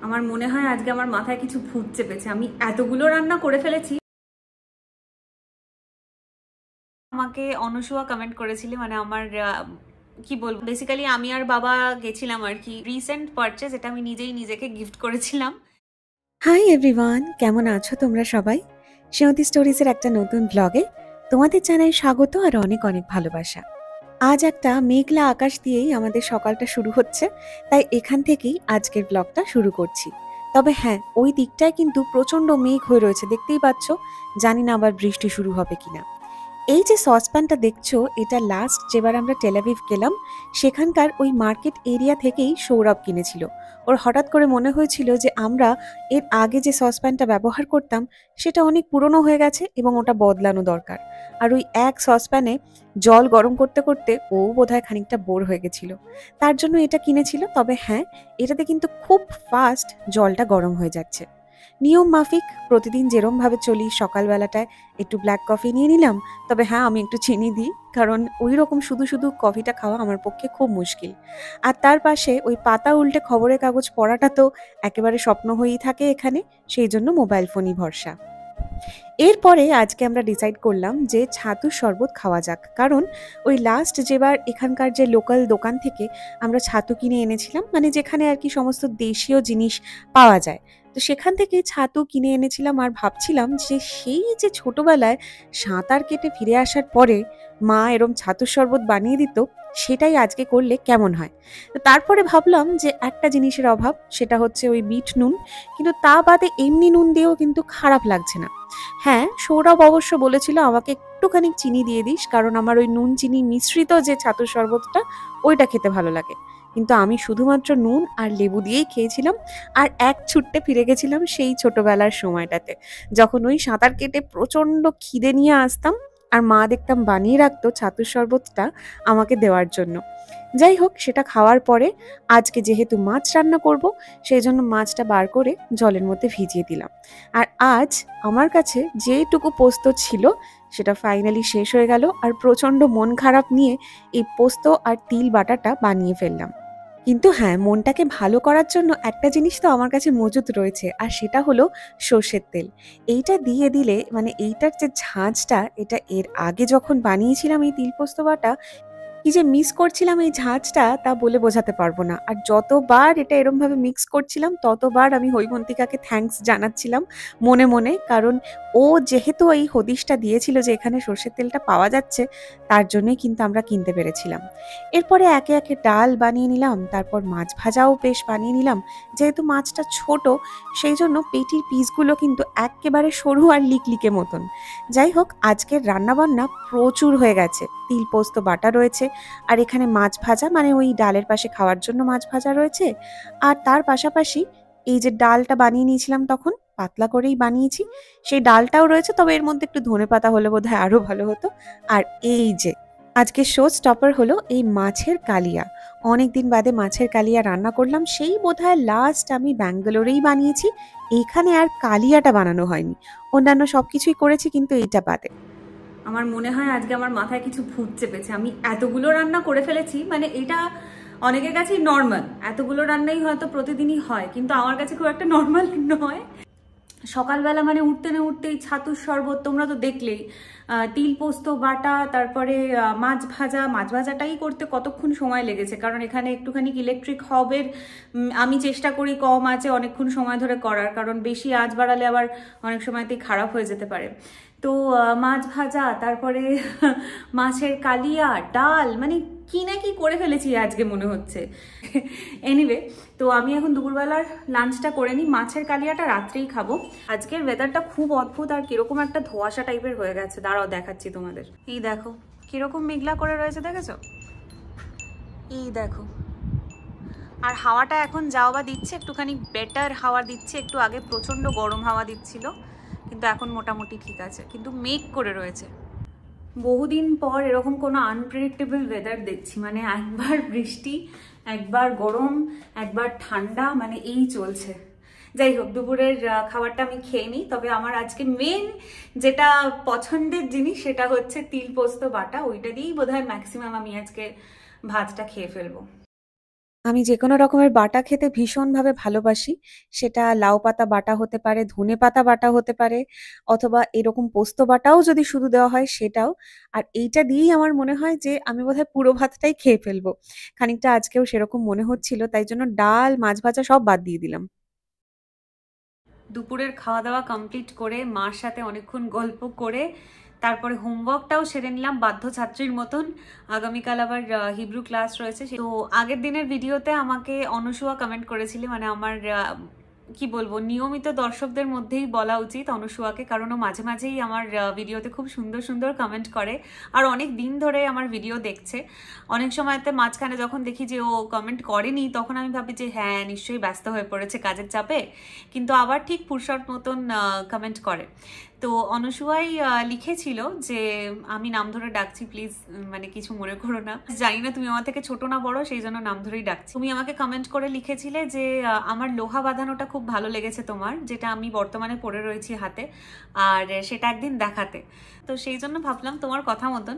আমার মনে হয় আজকে আমার মাথায় কিছু ভূত চেপেছে। আমি এতগুলো রান্না করে ফেলেছি। আমাকে অনুসুয়া কমেন্ট করেছিল, মানে আমার কি বলবো, বেসিক্যালি আমি আর বাবা গেছিলাম আর কি রিসেন্ট পারচেজ, এটা আমি নিজেই নিজেকে গিফট করেছিলাম। হাই এভরিওয়ান, কেমন আছো তোমরা সবাই? সেয়তী স্টোরিজের একটা নতুন ব্লগে তোমাদের জানাই স্বাগত আর অনেক অনেক ভালোবাসা। আজ একটা মেঘলা আকাশ দিয়েই আমাদের সকালটা শুরু হচ্ছে, তাই এখান থেকেই আজকের ব্লগটা শুরু করছি। তবে হ্যাঁ, ওই দিকটায় কিন্তু প্রচণ্ড মেঘ হয়ে রয়েছে, দেখতেই পাচ্ছ। জানি না আবার বৃষ্টি শুরু হবে কিনা। এই যে সসপ্যানটা দেখছো, এটা লাস্ট যেবার আমরা টেলাভিভ গেলাম সেখানকার ওই মার্কেট এরিয়া থেকেই সৌরভ কিনেছিল। ওর হঠাৎ করে মনে হয়েছিল যে আমরা এর আগে যে সসপ্যানটা ব্যবহার করতাম সেটা অনেক পুরনো হয়ে গেছে এবং ওটা বদলানো দরকার। আর ওই এক সসপ্যানে জল গরম করতে করতে ও বোধহয় খানিকটা বোর হয়ে গেছিল, তার জন্য এটা কিনেছিল। তবে হ্যাঁ, এটাতে কিন্তু খুব ফাস্ট জলটা গরম হয়ে যাচ্ছে। নিয়ম মাফিক প্রতিদিন যেরমভাবে চলি, সকালবেলাটায় একটু ব্ল্যাক কফি নিয়ে নিলাম। তবে হ্যাঁ, আমি একটু চিনি দিই, কারণ ওই রকম শুধু শুধু কফিটা খাওয়া আমার পক্ষে খুব মুশকিল। আর তার পাশে ওই পাতা উল্টে খবরের কাগজ পড়াটা তো একেবারে স্বপ্ন হয়েই থাকে এখানে, সেই জন্য মোবাইল ফোনই ভরসা। এরপরে আজকে আমরা ডিসাইড করলাম যে ছাতুর শরবত খাওয়া যাক, কারণ ওই লাস্ট যেবার এখানকার যে লোকাল দোকান থেকে আমরা ছাতু কিনে এনেছিলাম, মানে যেখানে আর কি সমস্ত দেশীয় জিনিস পাওয়া যায়, তো সেখান থেকে ছাতু কিনে এনেছিলাম। আর ভাবছিলাম যে সেই যে ছোটবেলায় সাঁতার কেটে ফিরে আসার পরে মা এরম ছাতুর শরবত বানিয়ে দিত, সেটাই আজকে করলে কেমন হয়। তো তারপরে ভাবলাম যে একটা জিনিসের অভাব, সেটা হচ্ছে ওই বিট নুন। কিন্তু তা বাদে এমনি নুন দিয়েও কিন্তু খারাপ লাগছে না। হ্যাঁ, সৌরভ অবশ্য বলেছিল আমাকে একটুখানি চিনি দিয়ে দিস, কারণ আমার ওই নুন চিনি মিশ্রিত যে ছাতুর শরবতটা ওইটা খেতে ভালো লাগে। কিন্তু আমি শুধুমাত্র নুন আর লেবু দিয়েই খেয়েছিলাম। আর এক ছুট্টে ফিরে গেছিলাম সেই ছোটবেলার সময়টাতে, যখন ওই সাঁতার কেটে প্রচণ্ড খিদে নিয়ে আসতাম আর মা দেখতাম বানিয়ে রাখতো ছাতুর শরবতটা আমাকে দেওয়ার জন্য। যাই হোক, সেটা খাওয়ার পরে আজকে যেহেতু মাছ রান্না করব, সেই জন্য মাছটা বার করে জলের মধ্যে ভিজিয়ে দিলাম। আর আজ আমার কাছে যেটুকু পোস্ত ছিল সেটা ফাইনালি শেষ হয়ে গেল, আর প্রচণ্ড মন খারাপ নিয়ে এই পোস্ত আর তিল বাটাটা বানিয়ে ফেললাম। কিন্তু হ্যাঁ, মনটাকে ভালো করার জন্য একটা জিনিস তো আমার কাছে মজুত রয়েছে, আর সেটা হলো সর্ষের তেল। এইটা দিয়ে দিলে, মানে এইটার যে ঝাঁঝটা, এটা এর আগে যখন বানিয়েছিলাম এই তিল পোস্ত বাটা, কি যে মিস করছিলাম এই ঝাঁঝটা তা বলে বোঝাতে পারবো না। আর যতবার এটা এরমভাবে মিক্স করছিলাম ততবার আমি হৈমন্তিকাকে থ্যাঙ্কস জানাচ্ছিলাম মনে মনে, কারণ ও যেহেতু এই হদিশটা দিয়েছিল যে এখানে সর্ষের তেলটা পাওয়া যাচ্ছে, তার জন্যই কিন্তু আমরা কিনতে পেরেছিলাম। এরপরে একে একে ডাল বানিয়ে নিলাম, তারপর মাছ ভাজাও বেশ বানিয়ে নিলাম। যেহেতু মাছটা ছোট, সেই জন্য পেটির পিসগুলো কিন্তু একেবারে সরু আর লিকলিকে মতন। যাই হোক, আজকের রান্নাবান্না প্রচুর হয়ে গেছে। তিল পোস্ত বাটা রয়েছে, আর এখানে মাছ ভাজা, মানে ওই ডালের পাশে খাওয়ার জন্য মাছ ভাজা রয়েছে। আর তার পাশাপাশি এই যে ডালটা বানিয়ে নিয়েছিলাম তখন, পাতলা করেই বানিয়েছি, সেই ডালটাও রয়েছে। তবে এর মধ্যে একটু ধনেপাতা হলে বোধহয় আরো ভালো হতো। আর এই যে আজকে শো স্টপার হলো এই মাছের কালিয়া। অনেকদিন বাদে মাছের কালিয়া রান্না করলাম, সেই বোধহয় লাস্ট আমি ব্যাঙ্গালোরেই বানিয়েছি। এখানে আর কালিয়াটা বানানো হয়নি, অন্যান্য সবকিছুই করেছি কিন্তু এইটা বাদে। আমার মনে হয় আজকে আমার মাথায় কিছু ভূত চেপেছে। আমি এতগুলো রান্না করে ফেলেছি, মানে এটা অনেকের কাছেই নর্মাল, এতগুলো রান্নাই হয়তো প্রতিদিনই হয়, কিন্তু আমার কাছে খুব একটা নর্মাল নয়। সকালবেলা মানে উঠতে না উঠতেই ছাতুর শরবত, তোমরা তো দেখলেই, তিল পোস্ত বাটা, তারপরে মাছ ভাজা। মাছ ভাজাটাই করতে কতক্ষণ সময় লেগেছে, কারণ এখানে একটুখানি ইলেকট্রিক হবের আমি চেষ্টা করি কম আঁচে অনেকক্ষণ সময় ধরে করার, কারণ বেশি আঁচ বাড়ালে আবার অনেক সময়তেই খারাপ হয়ে যেতে পারে। তো মাছ ভাজা, তারপরে মাছের কালিয়া, ডাল, মানে কি না কি করে ফেলেছি আজকে মনে হচ্ছে। এনিওয়ে, তো আমি এখন দুপুরবেলার লাঞ্চটা করে নিই, মাছের কালিয়াটা রাত্রেই খাবো। আজকের ওয়েদারটা খুব অদ্ভুত, আর কিরকম একটা ধোঁয়াশা টাইপের হয়ে গেছে। দাঁড়াও দেখাচ্ছি তোমাদের। এই দেখো কিরকম মেঘলা করে রয়েছে, দেখেছো? এই দেখো। আর হাওয়াটা এখন যাও বা দিচ্ছে, একটুখানি বেটার হাওয়া দিচ্ছে। একটু আগে প্রচন্ড গরম হাওয়া দিচ্ছিল, কিন্তু এখন মোটামুটি ঠিক আছে, কিন্তু মেঘ করে রয়েছে। বহুদিন পর এরকম কোনো আনপ্রেডিক্টেবল ওয়েদার দেখছি, মানে একবার বৃষ্টি, একবার গরম, একবার ঠান্ডা, মানে এই চলছে। যাই হোক, দুপুরের খাবারটা আমি খেয়ে নিই। তবে আমার আজকে মেন যেটা পছন্দের জিনিস সেটা হচ্ছে তিল পোস্ত বাটা, ওইটা দিয়েই বোধহয় ম্যাক্সিমাম আমি আজকে ভাতটা খেয়ে ফেলবো। আমি যে কোনো রকমের বাটা খেতে ভীষণভাবে ভালোবাসি। সেটা লাউ পাতা বাটা হতে পারে, ধনেপাতা বাটা হতে পারে, অথবা এরকম পোস্ত বাটাও যদি শুধু দেওয়া হয় সেটাও। আর এইটা দিয়েই আমার মনে হয় যে আমি বোধহয় পুরো ভাতটাই খেয়ে ফেলবো। খানিকটা আজকেও সেরকম মনে হচ্ছিল, তাই জন্য ডাল, মাছ ভাজা সব বাদ দিয়ে দিলাম। দুপুরের খাওয়া দাওয়া কমপ্লিট করে মার সাথে অনেকক্ষণ গল্প করে তারপরে হোমওয়ার্কটাও সেরে নিলাম বাধ্য ছাত্রীর মতন। আগামীকাল আবার হিব্রু ক্লাস রয়েছে। তো আগের দিনের ভিডিওতে আমাকে অনুসুয়া কমেন্ট করেছিলে, মানে আমার কি বলবো, নিয়মিত দর্শকদের মধ্যেই বলা উচিত অনুসুয়াকে, কারণ ও মাঝে মাঝেই আমার ভিডিওতে খুব সুন্দর সুন্দর কমেন্ট করে আর অনেক দিন ধরে আমার ভিডিও দেখছে। অনেক সময়তে মাঝখানে যখন দেখি যে ও কমেন্ট করেনি তখন আমি ভাবি যে হ্যাঁ নিশ্চয়ই ব্যস্ত হয়ে পড়েছে কাজের চাপে, কিন্তু আবার ঠিক ফুরসত মতন কমেন্ট করে। তো অনুসুয়াই লিখেছিল যে আমি নাম ধরে ডাকছি, প্লিজ মানে কিছু মনে করো না, জানি না তুমি আমার থেকে ছোট না বড়, সেই জন্য নাম ধরেই ডাকছি। তুমি আমাকে কমেন্ট করে লিখেছিলে যে আমার লোহা বাঁধানোটা খুব ভালো লেগেছে তোমার, যেটা আমি বর্তমানে পরে রয়েছি হাতে, আর সেটা একদিন দেখাতে। তো সেই জন্য ভাবলাম তোমার কথা মতন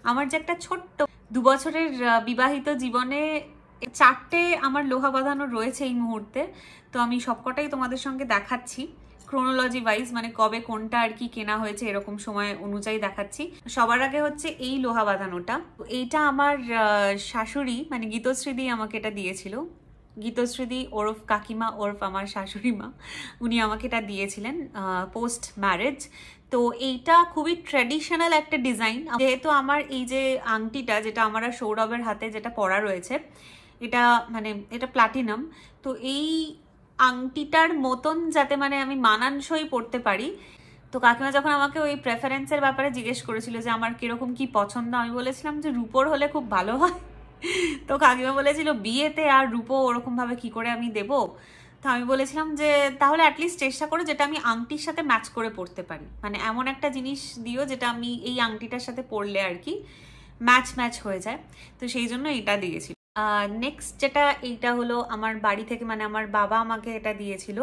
আমার যে একটা ছোট্ট 2 বছরের বিবাহিত জীবনে 4টে আমার লোহা বাঁধানো রয়েছে এই মুহূর্তে, তো আমি সবকটাই তোমাদের সঙ্গে দেখাচ্ছি ক্রোনোলজি ওয়াইজ, মানে কবে কোনটা আর কি কেনা হয়েছে এরকম সময় অনুযায়ী দেখাচ্ছি। সবার আগে হচ্ছে এই লোহা বাঁধানোটা। এইটা আমার শাশুড়ি মানে গীতশ্রীদি আমাকে এটা দিয়েছিল। গীতশ্রীদি ওরফ কাকিমা ওরফ আমার শাশুড়ি মা, উনি আমাকে এটা দিয়েছিলেন পোস্ট ম্যারেজ। তো এইটা খুবই ট্র্যাডিশনাল একটা ডিজাইন, যেহেতু আমার এই যে আংটিটা যেটা আমার আর সৌরভের হাতে যেটা পরা রয়েছে এটা মানে এটা প্লাটিনাম, তো এই আংটিটার মতন যাতে মানে আমি মানানসই পড়তে পারি। তো কাকিমা যখন আমাকে ওই প্রেফারেন্সের ব্যাপারে জিজ্ঞেস করেছিল যে আমার কিরকম কি পছন্দ, আমি বলেছিলাম যে রূপোর হলে খুব ভালো হয়। তো কাকিমা বলেছিল বিয়েতে আর রূপো ওরকম ভাবে কি করে আমি দেবো। তো আমি বলেছিলাম যে তাহলে অ্যাটলিস্ট চেষ্টা করো যেটা আমি আংটির সাথে ম্যাচ করে পড়তে পারি, মানে এমন একটা জিনিস দিও যেটা আমি এই আংটিটার সাথে পরলে আর কি ম্যাচ হয়ে যায়। তো সেই জন্য এটা দিয়েছিল। নেক্সট যেটা এইটা হলো আমার বাড়ি থেকে, মানে আমার বাবা আমাকে এটা দিয়েছিল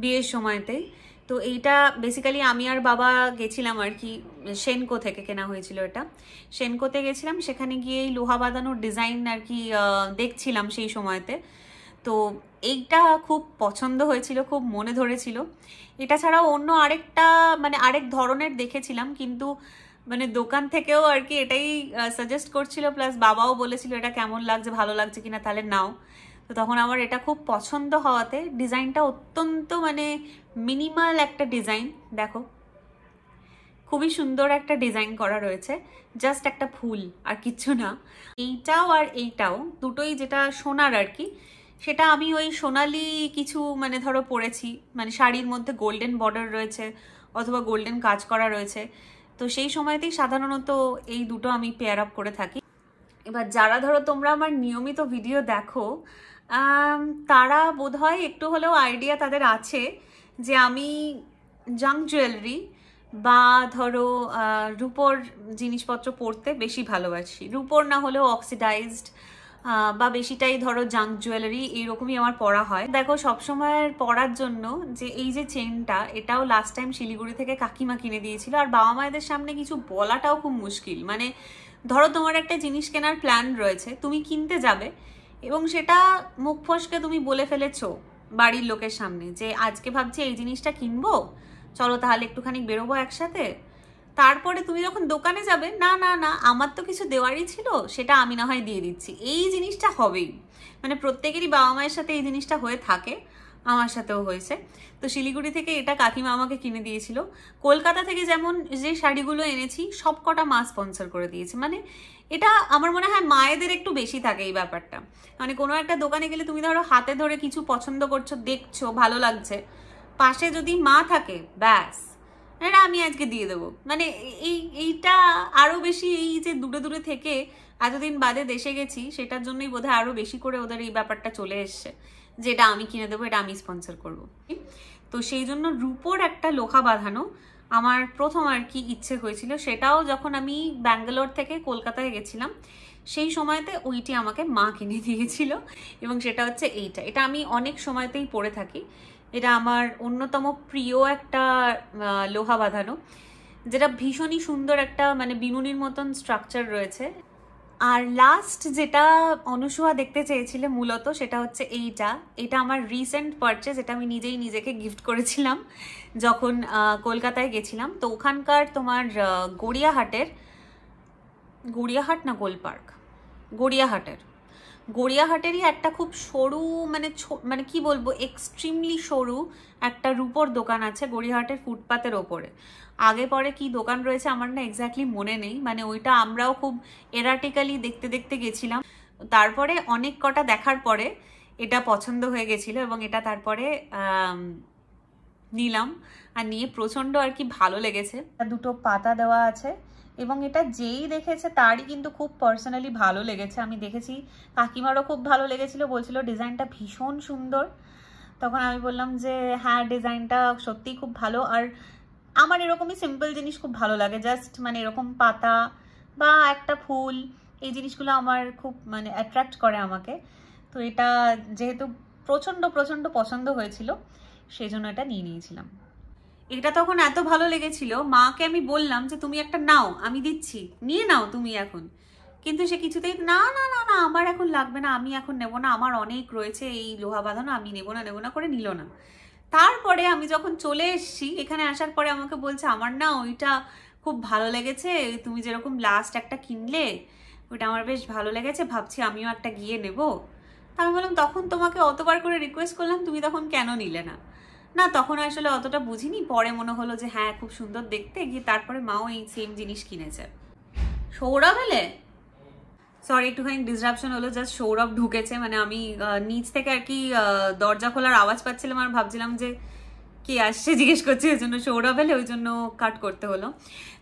বিয়ের সময়তেই। তো এইটা বেসিক্যালি আমি আর বাবা গেছিলাম আর কি, সেনকো থেকে কেনা হয়েছিল এটা। সেনকোতে গেছিলাম, সেখানে গিয়ে এই লোহা বাঁধানোর ডিজাইন আর কি দেখছিলাম সেই সময়তে। তো এইটা খুব পছন্দ হয়েছিল, খুব মনে ধরেছিল। এটা ছাড়াও অন্য আরেকটা মানে আরেক ধরনের দেখেছিলাম, কিন্তু মানে দোকান থেকেও আর কি এটাই সাজেস্ট করছিল, প্লাস বাবাও বলেছিল এটা কেমন লাগছে, ভালো লাগছে কিনা, তাহলে নাও। তো তখন আমার এটা খুব পছন্দ হওয়াতে, ডিজাইনটা অত্যন্ত মানে মিনিমাল একটা ডিজাইন, দেখো খুবই সুন্দর একটা ডিজাইন করা রয়েছে, জাস্ট একটা ফুল আর কিচ্ছু না। এইটাও আর এইটাও দুটোই যেটা সোনার আর কি, সেটা আমি ওই সোনালি কিছু মানে ধরো পরেছি, মানে শাড়ির মধ্যে গোল্ডেন বর্ডার রয়েছে অথবা গোল্ডেন কাজ করা রয়েছে, তো সেই সময়তেই সাধারণত এই দুটো আমি পেয়ার আপ করে থাকি। এবার যারা ধরো তোমরা আমার নিয়মিত ভিডিও দেখো তারা বোধহয় একটু হলেও আইডিয়া তাদের আছে যে আমি জাঙ্ক জুয়েলারি বা ধরো রূপোর জিনিসপত্র পরতে বেশি ভালোবাসি। রূপোর না হলেও অক্সিডাইজড বা বেশিটাই ধরো জাঙ্ক জুয়েলারি এইরকমই আমার পরা হয়। দেখো সবসময় পরার জন্য যে এই যে চেনটা, এটাও লাস্ট টাইম শিলিগুড়ি থেকে কাকিমা কিনে দিয়েছিল। আর বাবা মায়েদের সামনে কিছু বলাটাও খুব মুশকিল, মানে ধরো তোমার একটা জিনিস কেনার প্ল্যান রয়েছে, তুমি কিনতে যাবে এবং সেটা মুখ ফসকে তুমি বলে ফেলেছো বাড়ির লোকের সামনে যে আজকে ভাবছি এই জিনিসটা কিনবো, চলো তাহলে একটুখানি বেরোবো একসাথে। তারপরে তুমি যখন দোকানে যাবে, না না না আমার তো কিছু দেওয়ারই ছিল, সেটা আমি না হয় দিয়ে দিচ্ছি, এই জিনিসটা হবেই। মানে প্রত্যেকেরই বাবা মায়ের সাথে এই জিনিসটা হয়ে থাকে, আমার সাথেও হয়েছে। তো শিলিগুড়ি থেকে এটা কাকিমা আমাকে কিনে দিয়েছিল। কলকাতা থেকে যেমন যে শাড়িগুলো এনেছি সব কটা মা স্পন্সর করে দিয়েছে। মানে এটা আমার মনে হয় মায়েদের একটু বেশি থাকে এই ব্যাপারটা। মানে কোনো একটা দোকানে গেলে তুমি ধরো হাতে ধরে কিছু পছন্দ করছো, দেখছো ভালো লাগছে, পাশে যদি মা থাকে ব্যাস এটা আমি আজকে দিয়ে দেবো। মানে এইটা আরো বেশি, এই যে দূরে দূরে থেকে এতদিন বাদে দেশে গেছি সেটার জন্যই বোধহয় আরো বেশি করে ওদের এই ব্যাপারটা চলে এসছে যে এটা আমি কিনে দেবো, এটা আমি স্পন্সর করব। তো সেই জন্য রূপোর একটা লোহা বাঁধানো আমার প্রথম আর কি ইচ্ছে হয়েছিল, সেটাও যখন আমি ব্যাঙ্গালোর থেকে কলকাতায় গেছিলাম সেই সময়তে ওইটি আমাকে মা কিনে দিয়েছিল। এবং সেটা হচ্ছে এইটা, এটা আমি অনেক সময়তেই পরে থাকি। এটা আমার অন্যতম প্রিয় একটা লোহা বাঁধানো, যেটা ভীষণই সুন্দর একটা মানে বিনুনির মতন স্ট্রাকচার রয়েছে। আর লাস্ট যেটা অনুসুয়া দেখতে চেয়েছিলে মূলত সেটা হচ্ছে এটা আমার রিসেন্ট পারচেজ, এটা আমি নিজেই নিজেকে গিফট করেছিলাম যখন কলকাতায় গেছিলাম। তো ওখানকার তোমার গড়িয়াহাট না গোলপার্ক, গড়িয়াহাটেরই একটা খুব সরু মানে কি বলবো এক্সট্রিমলি সরু একটা রূপোর দোকান আছে গড়িয়াহাটের ফুটপাতের ওপরে। আগে পরে কি দোকান রয়েছে আমার না এক্স্যাক্টলি মনে নেই, মানে ওইটা আমরাও খুব এরাটিক্যালি দেখতে দেখতে গেছিলাম। তারপরে অনেক কটা দেখার পরে এটা পছন্দ হয়ে গেছিল এবং এটা তারপরে নিলাম, আর নিয়ে প্রচন্ড আর কি ভালো লেগেছে। দুটো পাতা দেওয়া আছে এবং এটা যেই দেখেছে তারই কিন্তু খুব পার্সোনালি ভালো লেগেছে। আমি দেখেছি কাকিমারও খুব ভালো লেগেছিল, বলছিল ডিজাইনটা ভীষণ সুন্দর। তখন আমি বললাম যে হ্যাঁ ডিজাইনটা সত্যিই খুব ভালো, আর আমার এরকমই সিম্পল জিনিস খুব ভালো লাগে, জাস্ট মানে এরকম পাতা বা একটা ফুল, এই জিনিসগুলো আমার খুব মানে অ্যাট্রাক্ট করে আমাকে। তো এটা যেহেতু প্রচণ্ড প্রচণ্ড পছন্দ হয়েছিল সেই জন্য এটা নিয়ে নিয়েছিলাম। এটা তখন এত ভালো লেগেছিল, মাকে আমি বললাম যে তুমি একটা নাও, আমি দিচ্ছি, নিয়ে নাও তুমি এখন। কিন্তু সে কিছুতেই না না না না আমার এখন লাগবে না, আমি এখন নেবো না, আমার অনেক রয়েছে এই লোহা বাঁধানো, আমি নেবো না করে নিল না। তারপরে আমি যখন চলে এসেছি এখানে আসার পরে আমাকে বলছে আমার না ওইটা খুব ভালো লেগেছে, তুমি যেরকম লাস্ট একটা কিনলে ওইটা আমার বেশ ভালো লেগেছে, ভাবছি আমিও একটা গিয়ে নেবো। তা আমি বললাম তখন তোমাকে অতবার করে রিকোয়েস্ট করলাম, তুমি তখন কেন নিলে না? না তখন আসলে অতটা বুঝিনি, পরে মনে হলো যে হ্যাঁ খুব সুন্দর দেখতে, গিয়ে তারপরে মাও এই সেম জিনিস কিনেছে। সৌরভ এলে, সরি একটুখানি ডিসরাপশন হলো, জাস্ট সৌরভ ঢুকেছে, মানে আমি নিচ থেকে আর কি দরজা খোলার আওয়াজ পাচ্ছিলাম আর ভাবছিলাম যে কে আসছে জিজ্ঞেস করছি, ওই জন্য সৌরভ এলে ওই জন্য কাট করতে হলো।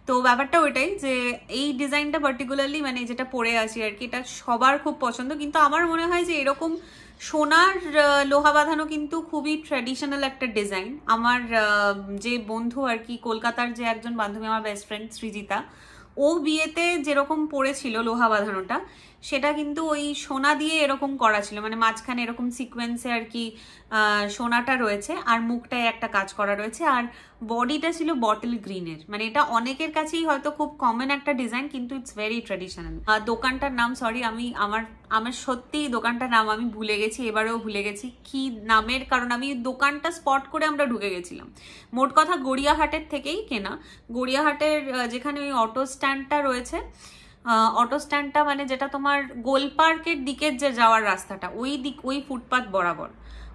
তো ব্যাপারটা ওইটাই যে এই ডিজাইনটা পার্টিকুলারলি মানে যেটা পরে আছি আর কি, এটা সবার খুব পছন্দ, কিন্তু আমার মনে হয় যে এরকম সোনার লোহা বাঁধানো কিন্তু খুবই ট্র্যাডিশনাল একটা ডিজাইন। আমার যে বন্ধু আর কি কলকাতার যে একজন বান্ধবী, আমার বেস্ট ফ্রেন্ড সৃজিতা, ও বিয়েতে যেরকম পরেছিল লোহা বাঁধানোটা সেটা কিন্তু ওই সোনা দিয়ে এরকম করা ছিল, মানে মাঝখানে এরকম সিকোয়েন্সে আর কি সোনাটা রয়েছে আর মুখটায় একটা কাজ করা রয়েছে, আর বডিটা ছিল বটল গ্রিনের। মানে এটা অনেকের কাছেই হয়তো খুব কমন একটা ডিজাইন, কিন্তু ইটস ভেরি ট্র্যাডিশনাল। দোকানটার নাম সরি আমি আমার আমার সত্যি দোকানটার নাম আমি ভুলে গেছি, এবারেও ভুলে গেছি কি নামের, কারণ আমি দোকানটা স্পট করে আমরা ঢুকে গেছিলাম। মোট কথা গড়িয়াহাটের থেকেই কেনা, গড়িয়াহাটের যেখানে ওই অটো স্ট্যান্ডটা রয়েছে, অটো স্ট্যান্ডটা মানে যেটা তোমার গোল পার্কের দিকের যে যাওয়ার রাস্তাটা, ওই ফুটপাথ বরাবর,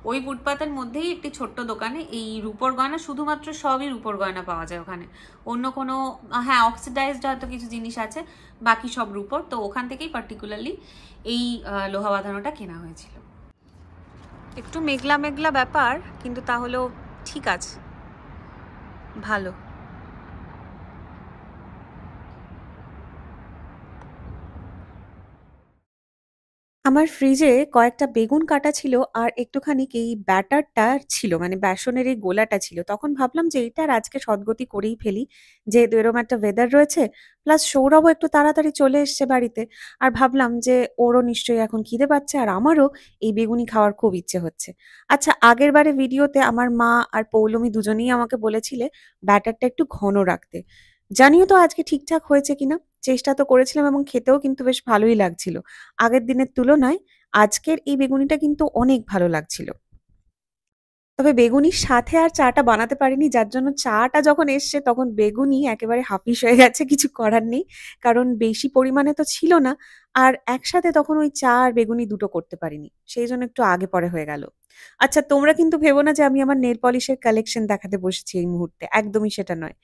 ওই ফুটপাথের মধ্যেই একটি ছোট্ট দোকানে এই রূপোর গয়না, শুধুমাত্র সবই রূপোর গয়না পাওয়া যায় ওখানে, অন্য কোনো হ্যাঁ অক্সিডাইজড হয়তো কিছু জিনিস আছে, বাকি সব রূপোর। তো ওখান থেকেই পার্টিকুলারলি এই লোহা বাঁধানোটা কেনা হয়েছিল। একটু মেঘলা মেঘলা ব্যাপার, কিন্তু তাহলেও ঠিক আছে, ভালো। আমার ফ্রিজে কয়েকটা বেগুন কাটা ছিল আর একটুখানি এই ব্যাটারটা ছিল, মানে বেসনের এই গোলাটা ছিল। তখন ভাবলাম যে এইটার আজকে সদ্গতি করেই ফেলি, যেহেতু এরকম একটা ওয়েদার রয়েছে, প্লাস সৌরভও একটু তাড়াতাড়ি চলে এসছে বাড়িতে। আর ভাবলাম যে ওরও নিশ্চয়ই এখন খিদে পাচ্ছে আর আমারও এই বেগুনি খাওয়ার খুব ইচ্ছে হচ্ছে। আচ্ছা, আগের বারে ভিডিওতে আমার মা আর পৌলমী দুজনেই আমাকে বলেছিলে ব্যাটারটা একটু ঘন রাখতে। জানিও তো আজকে ঠিকঠাক হয়েছে কিনা। চেষ্টা তো করেছিলাম এবং খেতেও কিন্তু বেশ ভালোই লাগছিল। আগের দিনের তুলনায় আজকের এই বেগুনিটা কিন্তু অনেক ভালো লাগছিল। তবে বেগুনির সাথে আর চাটা বানাতে পারিনি, যার জন্য চাটা যখন এসছে তখন বেগুনি একেবারে হাফিস হয়ে গেছে, কিছু করার নেই। কারণ বেশি পরিমাণে তো ছিল না, আর একসাথে তখন ওই চা আর বেগুনি দুটো করতে পারিনি, সেই জন্য একটু আগে পরে হয়ে গেল। আচ্ছা, তোমরা কিন্তু ভেবো না যে আমি আমার নেল পলিশের কালেকশন দেখাতে বসেছি এই মুহূর্তে, একদমই সেটা নয়।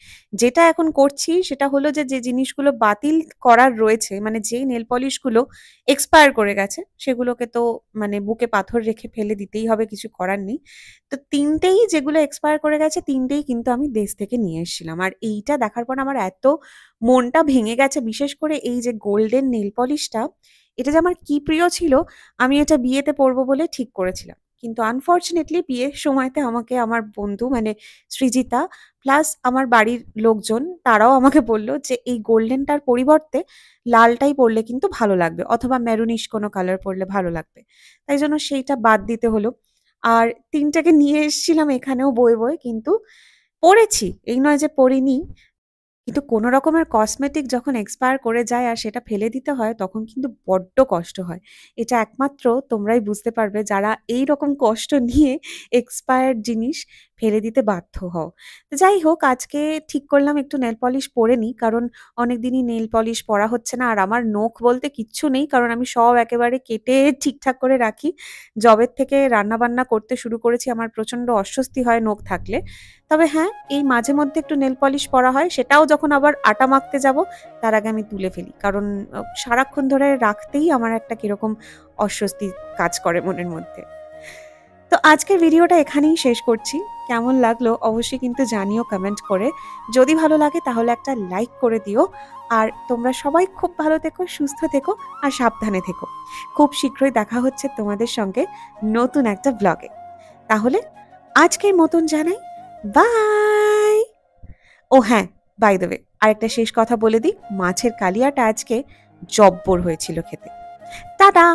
যেটা এখন করছি সেটা হলো যে যে জিনিসগুলো বাতিল করার রয়েছে, মানে যেই নেল পলিশগুলো এক্সপায়ার করে গেছে সেগুলোকে তো মানে বুকে পাথর রেখে ফেলে দিতেই হবে, কিছু করার নেই। তো ৩টেই যেগুলো এক্সপায়ার করে গেছে ৩টেই কিন্তু আমি দেশ থেকে নিয়ে এসেছিলাম। আর এইটা দেখার পর আমার এত মনটা ভেঙে গেছে, বিশেষ করে এই যে গোল্ডেন নেল পলিশটা, এটা যে আমার কি প্রিয় ছিল। আমি এটা বিয়েতে পরবো বলে ঠিক করেছিলাম, কিন্তু আনফরচুনেটলি বিয়ের সময়তে আমাকে আমার বন্ধু মানে সৃজিতা প্লাস আমার বাড়ির লোকজন তারাও আমাকে বলল যে এই গোল্ডেনটার পরিবর্তে লালটাই পরলে কিন্তু ভালো লাগবে, অথবা মেরুনিশ কোনো কালার পরলে ভালো লাগবে। তাই জন্য সেইটা বাদ দিতে হলো। আর ৩টাকে নিয়ে এসেছিলাম এখানেও বয়ে বয়ে, কিন্তু পড়েছি, এই নয় যে পড়িনি। কিন্তু কোনো রকমের কসমেটিক যখন এক্সপায়ার করে যায় আর সেটা ফেলে দিতে হয় তখন কিন্তু বড্ড কষ্ট হয়। এটা একমাত্র তোমরাই বুঝতে পারবে যারা এই রকম কষ্ট নিয়ে এক্সপায়ার্ড জিনিস ফেলে দিতে বাধ্য হও। তো যাই হোক, আজকে ঠিক করলাম একটু নেল পলিশ পরে নিই, কারণ অনেক দিনই নেল পলিশ পরা হচ্ছে না। আর আমার নখ বলতে কিচ্ছু নেই, কারণ আমি সব একেবারে কেটে ঠিকঠাক করে রাখি। যবের থেকে রান্নাবান্না করতে শুরু করেছি আমার প্রচণ্ড অস্বস্তি হয় নখ থাকলে। তবে হ্যাঁ, এই মাঝে মধ্যে একটু নেল পলিশ পরা হয়, সেটাও যখন আবার আটা মাখতে যাব তার আগে আমি তুলে ফেলি, কারণ সারাক্ষণ ধরে রাখতেই আমার একটা কিরকম অস্বস্তি কাজ করে মনের মধ্যে। তো আজকের ভিডিওটা এখানেই শেষ করছি। কেমন লাগলো অবশ্যই কিন্তু জানিও কমেন্ট করে। যদি ভালো লাগে তাহলে একটা লাইক করে দিও। আর তোমরা সবাই খুব ভালো থেকো, সুস্থ থেকো আর সাবধানে থেকো। খুব শীঘ্রই দেখা হচ্ছে তোমাদের সঙ্গে নতুন একটা ব্লগে। তাহলে আজকের মতন জানাই বাই। ও হ্যাঁ, বাই দ্য ওয়ে, আরেকটা শেষ কথা বলে দিই, মাছের কালিয়াটা আজকে জব্বর হয়েছিল খেতে। টাটা।